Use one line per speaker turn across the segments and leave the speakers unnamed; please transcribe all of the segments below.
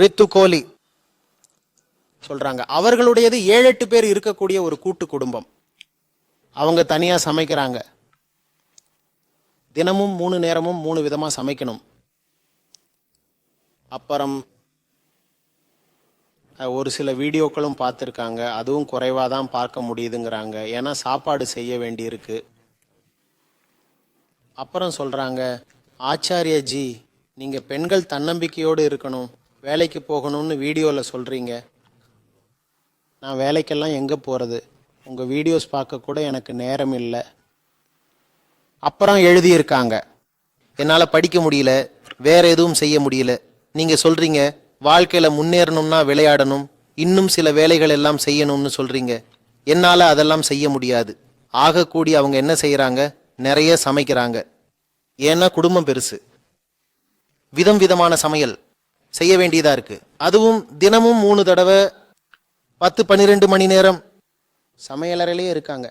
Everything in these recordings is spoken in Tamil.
ரித்து கோலி சொல்றாங்க. அவர்களுடையது 7-8 பேர் இருக்கக்கூடிய ஒரு கூட்டு குடும்பம். அவங்க தனியா சமைக்கிறாங்க. தினமும் 3 நேரமும் 3 விதமா சமைக்கணும். அப்புறம் ஒரு சில வீடியோக்களும் பார்த்துருக்காங்க. அதுவும் குறைவாக தான் பார்க்க முடியுதுங்கிறாங்க. ஏன்னா சாப்பாடு செய்ய வேண்டியிருக்கு. அப்புறம் சொல்கிறாங்க, ஆச்சாரியஜி நீங்கள் பெண்கள் தன்னம்பிக்கையோடு இருக்கணும், வேலைக்கு போகணும்னு வீடியோவில் சொல்கிறீங்க. நான் வேலைக்கெல்லாம் எங்கே போகிறது? உங்கள் வீடியோஸ் பார்க்க கூட எனக்கு நேரம் இல்லை. அப்புறம் எழுதியிருக்காங்க, என்னால் படிக்க முடியல, வேற எதுவும் செய்ய முடியல. நீங்கள் சொல்கிறீங்க வாழ்க்கையில் முன்னேறணும்னா விளையாடணும், இன்னும் சில வேலைகள் எல்லாம் செய்யணும்னு சொல்கிறீங்க. என்னால் அதெல்லாம் செய்ய முடியாது. ஆகக்கூடி அவங்க என்ன செய்கிறாங்க, நிறைய சமைக்கிறாங்க. ஏன்னா குடும்பம் பெருசு, விதம் விதமான சமையல் செய்ய வேண்டியதாக இருக்குது. அதுவும் தினமும் 3 தடவை 10-12 மணி நேரம் சமையலறையிலே இருக்காங்க.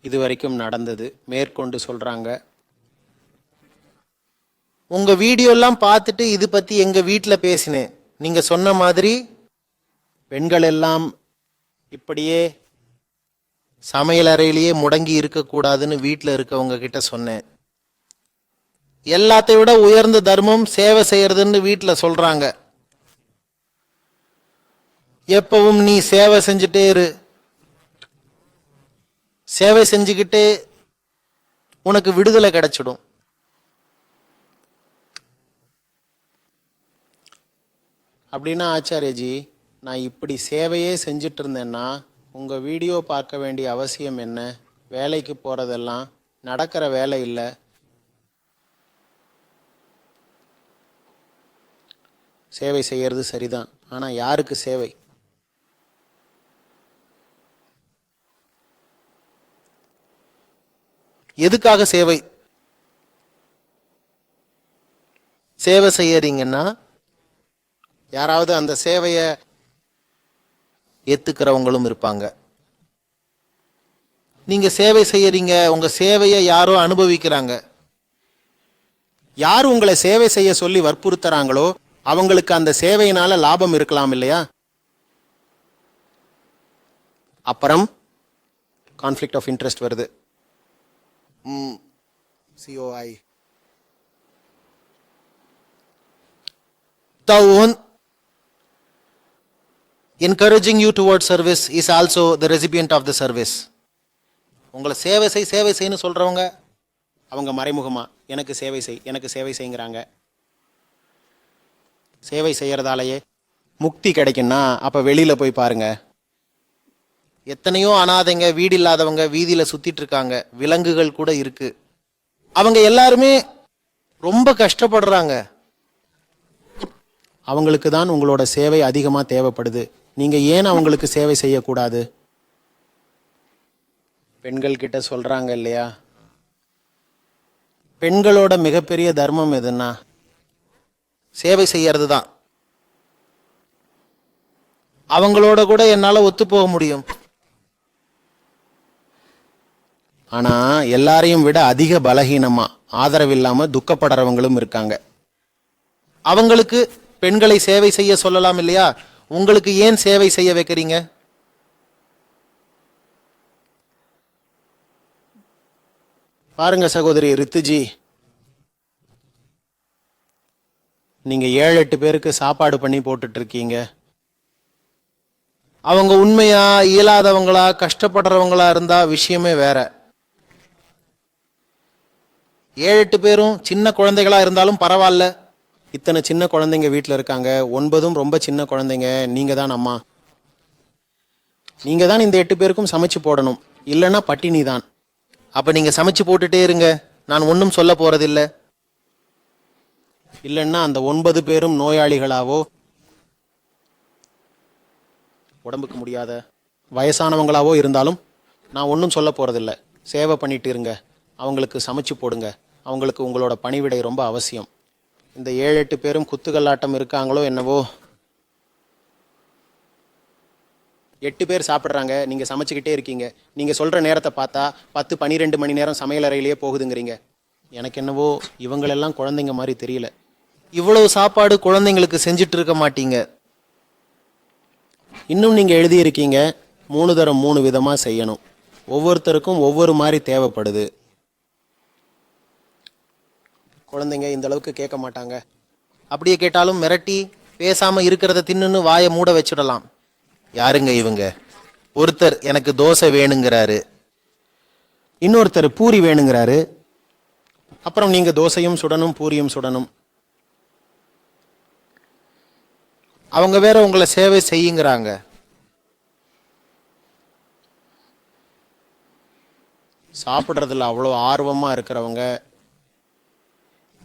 இது வரைக்கும் நடந்தது. மேற்கொண்டு சொல்கிறாங்க, உங்கள் வீடியோலாம் பார்த்துட்டு இது பற்றி எங்கள் வீட்டில் பேசினேன். நீங்கள் சொன்ன மாதிரி பெண்கள் எல்லாம் இப்படியே சமையலறையிலேயே முடங்கி இருக்கக்கூடாதுன்னு வீட்டில் இருக்கவங்க கிட்ட சொன்னேன். எல்லாத்தை விட உயர்ந்த தர்மம் சேவை செய்யறதுன்னு வீட்டில் சொல்கிறாங்க. எப்பவும் நீ சேவை செஞ்சுட்டே இரு, சேவை செஞ்சுக்கிட்டே உனக்கு விடுதலை கிடைச்சிடும். அப்படின்னா ஆச்சாரியஜி, நான் இப்படி சேவையே செஞ்சுட்டு இருந்தேன்னா உங்கள் வீடியோ பார்க்க வேண்டிய அவசியம் என்ன? வேலைக்கு போகிறதெல்லாம் நடக்கிற வேலை இல்லை. சேவை செய்யறது சரிதான், ஆனால் யாருக்கு சேவை? எதுக்காக சேவை? சேவை செய்யறீங்கன்னா யாராவது அந்த சேவையை ஏத்துக்கிறவங்களும் இருப்பாங்க. நீங்க சேவை செய்யறீங்க, உங்க சேவையை யாரோ அனுபவிக்கிறாங்க. யார் உங்களை சேவை செய்ய சொல்லி வற்புறுத்துறாங்களோ அவங்களுக்கு அந்த சேவையினால லாபம் இருக்கலாம் இல்லையா? அப்புறம் கான்ஃப்ளிக்ட் ஆஃப் இன்ட்ரெஸ்ட் வருது. COI encouraging you towards service is also the recipient of the service. உங்களை சேவை செய்யன்னு சொல்றவங்க அவங்க மறைமுகமா எனக்கு சேவை செய்யுங்கிறாங்க. சேவை செய்யறதாலேயே முக்தி கிடைக்கும்னா அப்ப வெளியில போய் பாருங்க. எத்தனையோ அனாதைங்க, வீடு இல்லாதவங்க வீதியில சுத்திட்டு இருக்காங்க. விலங்குகள் கூட இருக்கு. அவங்க எல்லாருமே ரொம்ப கஷ்டப்படுறாங்க. அவங்களுக்கு தான் உங்களோட சேவை அதிகமா தேவைப்படுது. நீங்க ஏன் அவங்களுக்கு சேவை செய்யக்கூடாது? பெண்கள் கிட்ட சொல்றாங்க இல்லையா, பெண்களோட மிகப்பெரிய தர்மம் எதுன்னா சேவை செய்யறது தான். அவங்களோட கூட என்னால ஒத்து போக முடியும். ஆனா எல்லாரையும் விட அதிக பலகீனமா ஆதரவில்லாம துக்கப்படுறவங்களும் இருக்காங்க. அவங்களுக்கு பெண்களை சேவை செய்ய சொல்லலாம் இல்லையா? உங்களுக்கு ஏன் சேவை செய்ய வைக்கிறீங்க? பாருங்க சகோதரி ரித்துஜி, நீங்க 7-8 பேருக்கு சாப்பாடு பண்ணி போட்டுட்டு இருக்கீங்க. அவங்க உண்மையா இயலாதவங்களா கஷ்டப்படுறவங்களா இருந்தா விஷயமே வேற. 7-8 பேரும் சின்ன குழந்தைகளா இருந்தாலும் பரவாயில்ல. இத்தனை சின்ன குழந்தைங்க வீட்டில் இருக்காங்க. 9 ரொம்ப சின்ன குழந்தைங்க. நீங்க தான் அம்மா. நீங்க தான் இந்த 8 பேருக்கும் சமைச்சு போடணும், இல்லைன்னா பட்டினி தான். அப்ப நீங்க சமைச்சு போட்டுட்டே இருங்க, நான் ஒன்றும் சொல்ல போறதில்லை. இல்லைன்னா அந்த 9 பேரும் நோயாளிகளாவோ உடம்புக்கு முடியாத வயசானவங்களாவோ இருந்தாலும் நான் ஒன்றும் சொல்ல போறதில்லை. சேவை பண்ணிட்டு இருங்க, அவங்களுக்கு சமைச்சு போடுங்க. அவங்களுக்கு உங்களோட பணிவிடை ரொம்ப அவசியம். இந்த 7-8 பேரும் குத்துக்கல்லாட்டம் இருக்காங்களோ என்னவோ, 8 பேர் சாப்பிட்றாங்க, நீங்க சமைச்சுக்கிட்டே இருக்கீங்க. நீங்க சொல்ற நேரத்தை பார்த்தா 10-12 மணி நேரம் சமையல் அறையிலேயே போகுதுங்கிறீங்க. எனக்கு என்னவோ இவங்களெல்லாம் குழந்தைங்க மாதிரி தெரியல. இவ்வளவு சாப்பாடு குழந்தைங்களுக்கு செஞ்சுட்டு இருக்க மாட்டீங்க. இன்னும் நீங்க எழுதியிருக்கீங்க 3 தரம் 3 விதமா செய்யணும். ஒவ்வொருத்தருக்கும் ஒவ்வொரு மாதிரி தேவைப்படுது. குழந்தைங்க இந்த அளவுக்கு கேட்க மாட்டாங்க. அப்படியே கேட்டாலும் மிரட்டி பேசாம இருக்கிறத தின்னுன்னு வாயை மூட வச்சிடலாம். யாருங்க இவங்க? ஒருத்தர் எனக்கு தோசை வேணுங்கிறாரு, இன்னொருத்தர் பூரி வேணுங்கிறாரு. அப்புறம் நீங்க தோசையும் சுடணும் பூரியும் சுடணும். அவங்க வேற உங்களை சேவை செய்யுங்கிறாங்க. சாப்பிட்றதுல அவ்வளோ ஆர்வமா இருக்கிறவங்க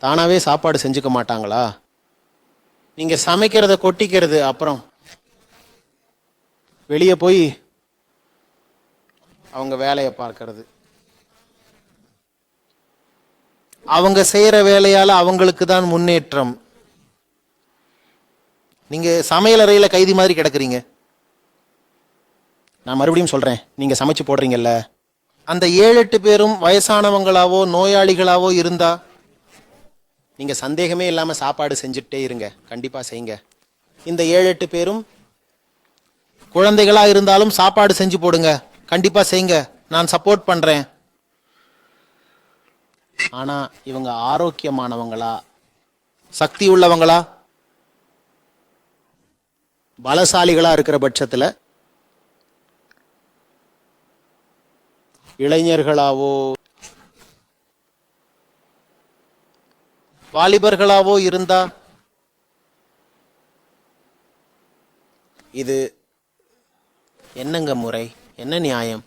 தானாவே சாப்பாடு செஞ்சுக்க மாட்டாங்களா? நீங்க சமைக்கிறத கொட்டிக்கிறது, அப்புறம் வெளியே போய் அவங்க வேலையை பார்க்கறது. அவங்க செய்யற வேலையால அவங்களுக்கு தான் முன்னேற்றம். நீங்க சமையல் அறையில கைதி மாதிரி கிடக்குறீங்க. நான் மறுபடியும் சொல்றேன், நீங்க சமைச்சு போடுறீங்கல்ல, அந்த 7-8 பேரும் வயசானவங்களாவோ நோயாளிகளாவோ இருந்தா நீங்க சந்தேகமே இல்லாம சாப்பாடு செஞ்சுட்டே இருங்க. கண்டிப்பா செய்யுங்க. இந்த 7-8 பேரும் குழந்தைகளா இருந்தாலும் சாப்பாடு செஞ்சு போடுங்க. கண்டிப்பா செய்யுங்க. நான் சப்போர்ட் பண்றேன். ஆனா இவங்க ஆரோக்கியமானவங்களா, சக்தி உள்ளவங்களா, பலசாலிகளா இருக்கிற பட்சத்துல இளைஞர்களாவோ வாலிபர்களாவோ இருந்தா இது என்னங்க முறை? என்ன நியாயம்?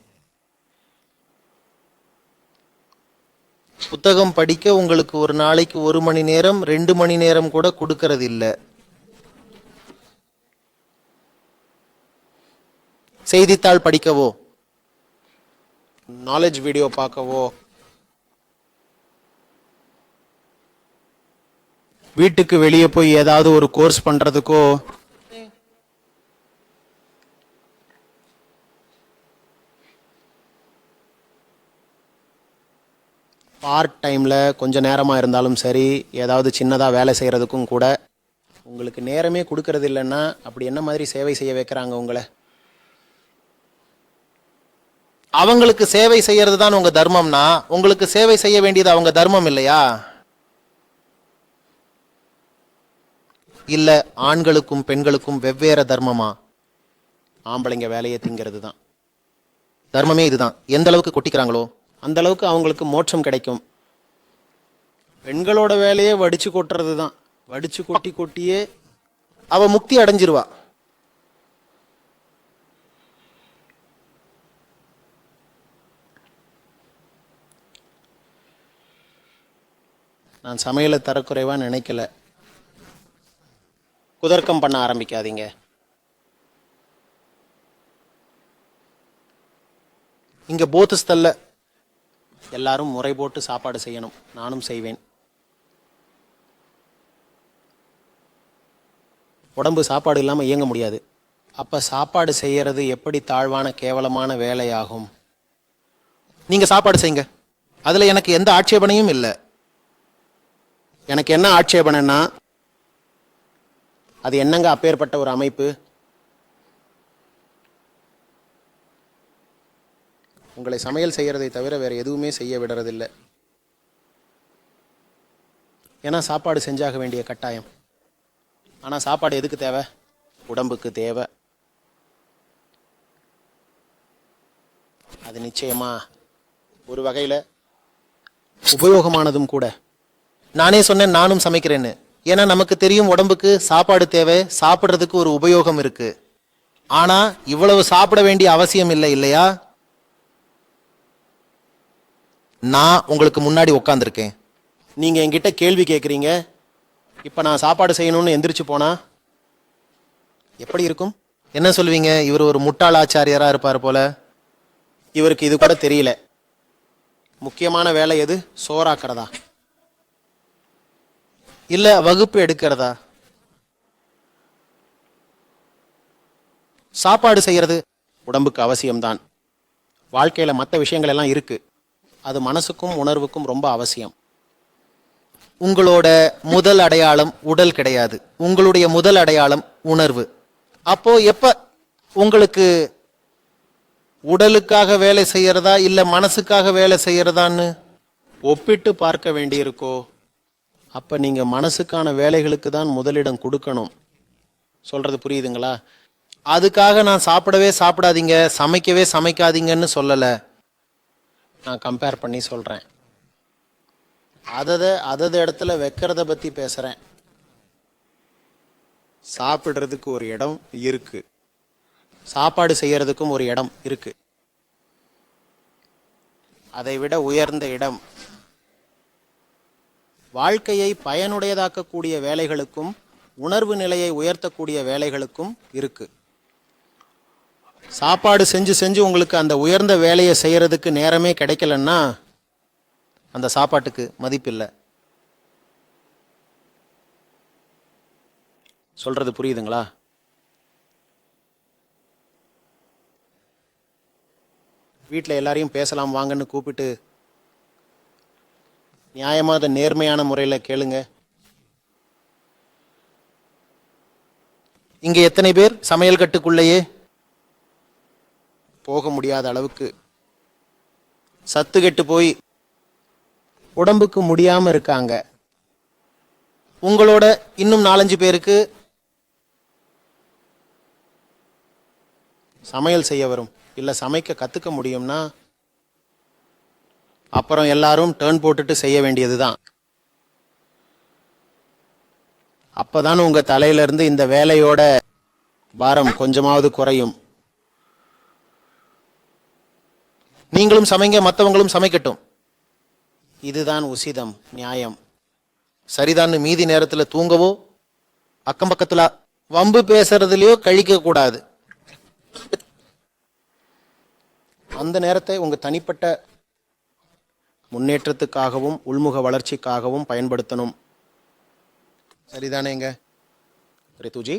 புத்தகம் படிக்க உங்களுக்கு ஒரு நாளைக்கு 1 மணி நேரம் 2 மணி நேரம் கூட கொடுக்கறது இல்ல. செய்தித்தாள் படிக்கவோ நாலேஜ் வீடியோ பார்க்கவோ வீட்டுக்கு வெளியே போய் ஏதாவது ஒரு கோர்ஸ் பண்றதுக்கோ பார்ட் டைம்ல கொஞ்ச நேரமா இருந்தாலும் சரி, ஏதாவது சின்னதா வேலை செய்யறதுக்கும் கூட உங்களுக்கு நேரமே கொடுக்கறது இல்லைன்னா அப்படி என்ன மாதிரி சேவை செய்ய வைக்கிறாங்க உங்களை? அவங்களுக்கு சேவை செய்யறது தான் உங்க தர்மம்னா உங்களுக்கு சேவை செய்ய வேண்டியது அவங்க தர்மம் இல்லையா? இல்ல ஆண்களுக்கும் பெண்களுக்கும் வெவ்வேறு தர்மமா? ஆம்பளைங்க வேலையை திங்கிறது தான் தர்மமே. இதுதான். எந்த அளவுக்கு கொட்டிக்கிறாங்களோ அந்த அளவுக்கு அவங்களுக்கு மோட்சம் கிடைக்கும். பெண்களோட வேலையே வடிச்சு கொட்டுறது தான். வடிச்சு கொட்டி கொட்டியே அவ முக்தி அடைஞ்சிருவா. நான் சமையலை தரக்குறைவா நினைக்கல. குதர்க்கம் பண்ண ஆரம்பிக்காதீங்க. இங்க போத்துஸ்தல்ல எல்லாரும் முறை போட்டு சாப்பாடு செய்யணும். நானும் செய்வேன். உடம்பு சாப்பாடு இல்லாமல் இயங்க முடியாது. அப்ப சாப்பாடு செய்யறது எப்படி தாழ்வான கேவலமான வேலையாகும்? நீங்க சாப்பாடு செய்யுங்க. அதுல எனக்கு எந்த ஆட்சேபனையும் இல்லை. எனக்கு என்ன ஆட்சேபனைன்னா, அது என்னங்க அப்பேற்பட்ட ஒரு அமைப்பு? உங்களை சமையல் செய்யறதை தவிர வேற எதுவுமே செய்ய விடுறதில்லை. ஏன்னா சாப்பாடு செஞ்சாக வேண்டிய கட்டாயம். ஆனா சாப்பாடு எதுக்கு தேவை? உடம்புக்கு தேவை. அது நிச்சயமா ஒரு வகையில உபயோகமானதும் கூட. நானே சொன்னேன் நானும் சமைக்கிறேன்னு. ஏன்னா நமக்கு தெரியும் உடம்புக்கு சாப்பாடு தேவை, சாப்பிட்றதுக்கு ஒரு உபயோகம் இருக்கு. ஆனா இவ்வளவு சாப்பிட வேண்டிய அவசியம் இல்லை இல்லையா? நான் உங்களுக்கு முன்னாடி உட்காந்துருக்கேன். நீங்க என்கிட்ட கேள்வி கேட்குறீங்க. இப்ப நான் சாப்பாடு செய்யணும்னு எந்திரிச்சு போனா எப்படி இருக்கும்? என்ன சொல்லுவீங்க? இவர் ஒரு முட்டாள் ஆச்சாரியரா இருப்பார் போல. இவருக்கு இது கூட தெரியல. முக்கியமான வேலை எது? சோறாக்குறதா இல்ல வகுப்பு எடுக்கிறதா? சாப்பாடு செய்யறது உடம்புக்கு அவசியம்தான். வாழ்க்கையில மற்ற விஷயங்கள் எல்லாம் இருக்கு. அது மனசுக்கும் உணர்வுக்கும் ரொம்ப அவசியம்.
உங்களோட முதல் அடையாளம் உடல் கிடையாது, உங்களுடைய முதல் அடையாளம் உணர்வு. அப்போ எப்ப உங்களுக்கு
உடலுக்காக வேலை செய்யறதா இல்ல மனசுக்காக வேலை செய்யறதான்னு ஒப்பிட்டு பார்க்க வேண்டியிருக்கோ, அப்ப நீங்க மனசுக்கான வேலைகளுக்கு தான் முதலிடம் கொடுக்கணும். சொல்றது புரியுதுங்களா? அதுக்காக நான் சாப்பிடவே சாப்பிடாதீங்க, சமைக்கவே சமைக்காதீங்கன்னு சொல்லல. நான் கம்பேர் பண்ணி சொல்றேன். அதது இடத்துல வைக்கிறத பத்தி பேசுறேன். சாப்பிடுறதுக்கு ஒரு இடம் இருக்கு, சாப்பாடு செய்யறதுக்கும் ஒரு இடம் இருக்கு. அதை விட உயர்ந்த இடம் வாழ்க்கையை பயனுடையதாக்கக்கூடிய வேலைகளுக்கும் உணர்வு நிலையை உயர்த்தக்கூடிய வேலைகளுக்கும் இருக்கு. சாப்பாடு செஞ்சு செஞ்சு உங்களுக்கு அந்த உயர்ந்த வேலையை செய்யறதுக்கு நேரமே கிடைக்கலன்னா அந்த சாப்பாட்டுக்கு மதிப்பில்லை. சொல்றது புரியுதுங்களா? வீட்டில் எல்லாரையும் பேசலாம் வாங்கன்னு கூப்பிட்டு நியாயமாக நேர்மையான முறையில் கேளுங்க. இங்க எத்தனை பேர் சமையல் கட்டுக்குள்ளேயே போக முடியாத அளவுக்கு சத்து கெட்டு போய் உடம்புக்கு முடியாம இருக்காங்க? உங்களோட இன்னும் 4-5 பேருக்கு சமையல் செய்ய வரும், இல்ல சமைக்க கத்துக்க முடியும்னா அப்புறம் எல்லாரும் டர்ன் போட்டுட்டு செய்ய வேண்டியதுதான். அப்பதான் உங்க தலையில இருந்து இந்த வேலையோட பாரம் கொஞ்சமாவது குறையும். நீங்களும் சமைங்க, மற்றவங்களும் சமைக்கட்டும். இதுதான் உசிதம், நியாயம். சரிதான். மீதி நேரத்தில் தூங்கவோ அக்கம் பக்கத்துல வம்பு பேசுறதுலயோ கழிக்க கூடாது. அந்த நேரத்தை உங்க தனிப்பட்ட முன்னேற்றத்துக்காகவும் உள்முக வளர்ச்சிக்காகவும் பயன்படுத்தணும். சரிதானேங்க ரித்துஜி?